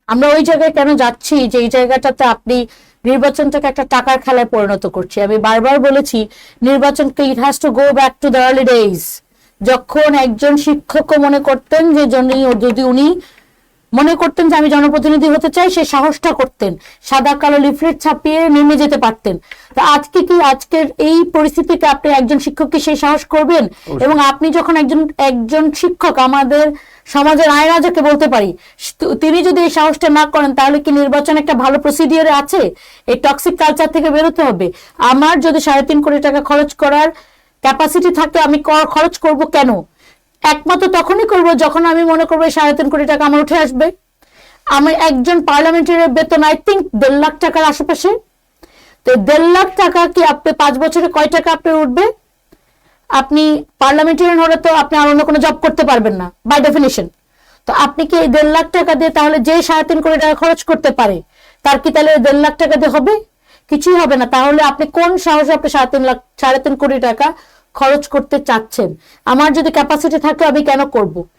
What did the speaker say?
আমরা ওই জায়গায় কেন যাচ্ছি যে এই জায়গাটাতে আপনি নির্বাচনটাকে একটা টাকার খেলায় পরিণত করছি। আমি বারবার বলেছি নির্বাচনকে it has to go back to the early days, যখন একজন শিক্ষকও মনে করতেন যে যদি উনি মনে করতেন যে আমি জনপ্রতিনিধি হতে চাই, সে সাহসটা করতেন, সাদা কালো লিফলেট ছাপিয়ে নেমে যেতে পারতেন। তো আজকে কি আজকের এই পরিস্থিতিতে আপনি একজন শিক্ষক কি সেই সাহস করবেন? এবং আপনি যখন একজন শিক্ষক, আমাদের সমাজের আয়না যাকে বলতে পারি, তিনি যদি এই সাহসটা না করেন, তাহলে কি নির্বাচন একটা ভালো প্রসিডিওরে আছে? এই টক্সিক কালচার থেকে বেরোতে হবে। আমার যদি 3.5 কোটি টাকা খরচ করার ক্যাপাসিটি থাকে, আমি খরচ করব কেন? একমাত্র তখনই করব যখন আমি মনে করবো 3.5 কোটি টাকা আমার উঠে আসবে। আমি একজন পার্লামেন্টারির বেতন আই থিঙ্ক 1.5 লাখ টাকার আশেপাশে। তো 1.5 লাখ টাকা কি আপনি 5 বছরে কয় টাকা আপনার উঠবে? আপনি পার্লামেন্টারিয়ান হলে তো আপনি আর অন্য কোনো জব করতে পারবেন না বাই ডেফিনিশন। তো আপনি কি এই 1.5 লাখ টাকা দিয়ে তাহলে যে 3.5 কোটি টাকা খরচ করতে পারে, তার কি তাহলে 1.5 লাখ টাকা দিয়ে হবে? কিছুই হবে না। তাহলে আপনি কোন সাহসে আপনি 3.5 কোটি টাকা খরচ করতে চাচ্ছেন? আমার যদি ক্যাপাসিটি থাকে আমি কেন করব?